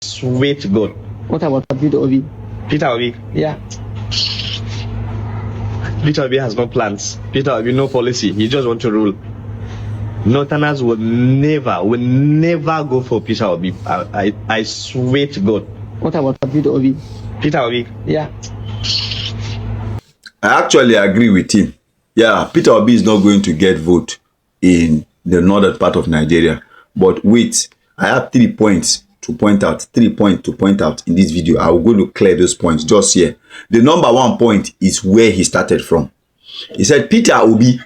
Swear to God. What about Peter Obi? Peter Obi. Yeah. Peter Obi has no plans. Peter Obi, no policy. He just wants to rule. Northerners will never go for Peter Obi. I swear to God. What about Peter Obi? Peter Obi. Yeah. I actually agree with him. Yeah, Peter Obi is not going to get vote in the northern part of Nigeria. But wait, I have 3 points to point out. 3 points to point out in this video. I will go to clear those points just here. The number 1 point is where he started from. He said Peter Obi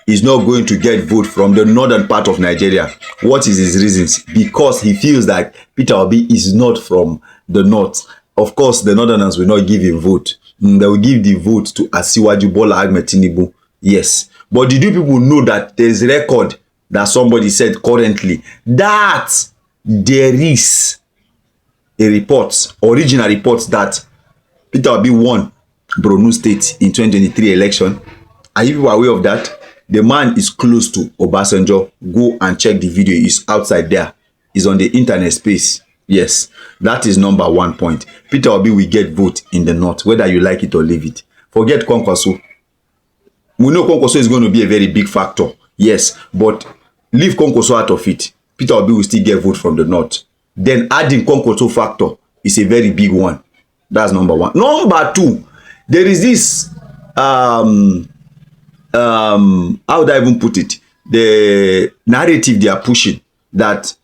is not going to get vote from the northern part of Nigeria. What is his reasons? Because he feels that Peter Obi is not from the north. Of course, the northerners will not give him vote. They will give the vote to Asiwaju Bola Ahmed Tinubu. Yes. But did you people know that there's record that somebody said currently that there is a report, original report, that Peter Obi won Borno State in 2023 election? Are you people aware of that? The man is close to Obasanjo. Go and check the video. It's outside there. It's on the internet space. Yes, that is number 1 point. Peter Obi will get vote in the north, whether you like it or leave it. Forget Kwankwaso. We know Kwankwaso is going to be a very big factor. Yes, but leave Kwankwaso out of it. Peter Obi will still get vote from the north. Then adding Kwankwaso factor is a very big one. That's number 1. Number 2, there is this how would I even put it? The narrative they are pushing that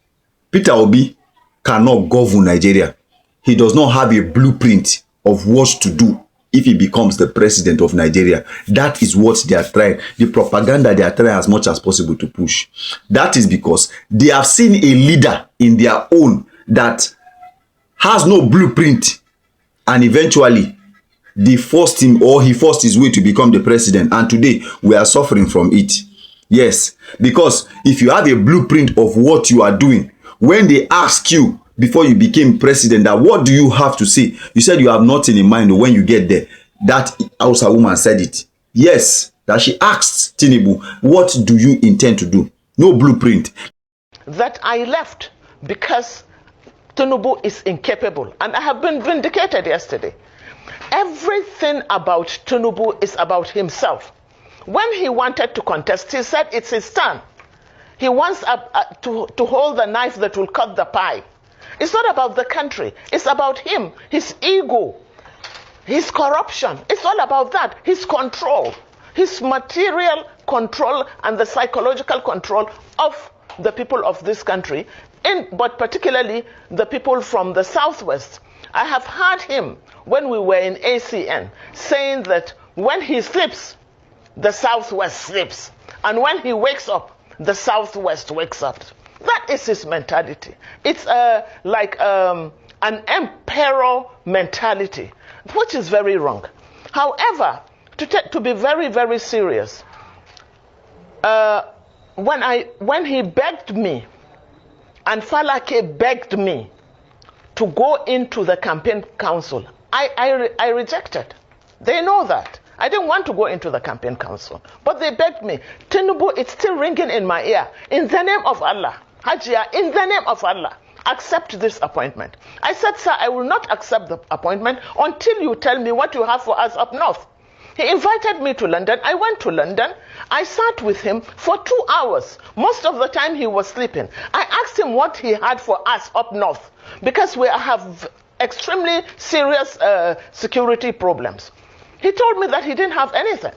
Peter Obi cannot govern Nigeria. He does not have a blueprint of what to do if he becomes the president of Nigeria. That is what they are trying. The propaganda they are trying as much as possible to push. That is because they have seen a leader in their own that has no blueprint, and eventually they forced him, or he forced his way to become the president, and today we are suffering from it. Yes, because if you have a blueprint of what you are doing, when they ask you before you became president that what do you have to say, you said you have nothing in mind. When you get there, that Hausa woman said it. Yes, that she asked Tinubu, what do you intend to do? No blueprint. That I left because Tinubu is incapable, and I have been vindicated yesterday. Everything about Tinubu is about himself. When he wanted to contest, he said it's his turn. He wants to hold the knife that will cut the pie. It's not about the country. It's about him, his ego, his corruption. It's all about that. His control, his material control, and the psychological control of the people of this country, but particularly the people from the southwest. I have heard him when we were in ACN saying that when he sleeps, the southwest sleeps, and when he wakes up, the southwest wakes up. That is his mentality. It's like an emperor mentality, which is very wrong. However, to be very, very serious, when he begged me, and Falake begged me to go into the campaign council, I rejected. They know that. I didn't want to go into the campaign council, but they begged me. Tinubu, it's still ringing in my ear. In the name of Allah, Hajia, in the name of Allah, accept this appointment. I said, sir, I will not accept the appointment until you tell me what you have for us up north. He invited me to London. I went to London. I sat with him for 2 hours. Most of the time he was sleeping. I asked him what he had for us up north, because we have extremely serious security problems. He told me that he didn't have anything.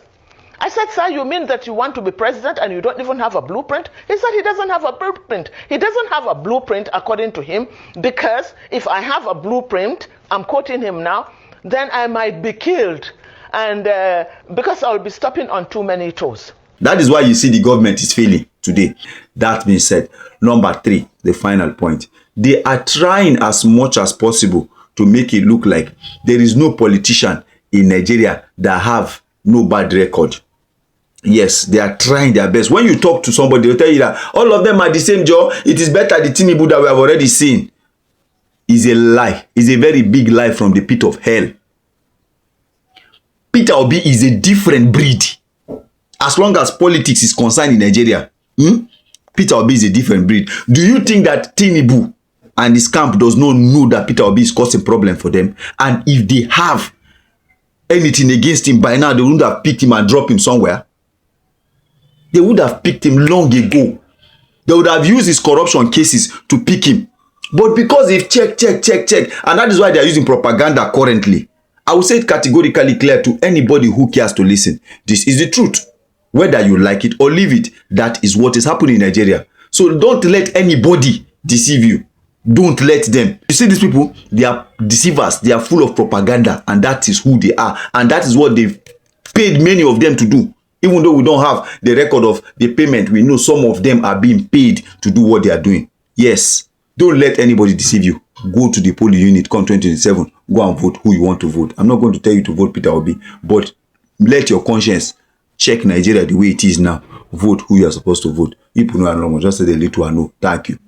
I said, sir, you mean that you want to be president and you don't even have a blueprint? He said he doesn't have a blueprint. He doesn't have a blueprint according to him, because if I have a blueprint, I'm quoting him now, then I might be killed, and because I'll be stepping on too many toes. That is why you see the government is failing today. That being said, number 3, the final point. They are trying as much as possible to make it look like there is no politician in Nigeria that have no bad record. Yes, they are trying their best. When you talk to somebody, they'll tell you that all of them are the same job. It is better the Tinubu that we have already seen. Is a lie. Is a very big lie from the pit of hell. Peter Obi is a different breed. As long as politics is concerned in Nigeria, Peter Obi is a different breed. Do you think that Tinubu and his camp does not know that Peter Obi is causing problem for them, and if they have anything against him by now, they would have picked him and dropped him somewhere. They would have picked him long ago. They would have used his corruption cases to pick him. But because they've checked, and that is why they are using propaganda currently, I will say it categorically clear to anybody who cares to listen. This is the truth. Whether you like it or leave it, that is what is happening in Nigeria. So don't let anybody deceive you. Don't let them. You see these people, they are deceivers. They are full of propaganda, and that is who they are. And that is what they've paid many of them to do. Even though we don't have the record of the payment, we know some of them are being paid to do what they are doing. Yes, don't let anybody deceive you. Go to the polling unit, come 2027, go and vote who you want to vote. I'm not going to tell you to vote Peter Obi, but let your conscience check Nigeria the way it is now. Vote who you are supposed to vote. If you know, just say the little I know. Thank you.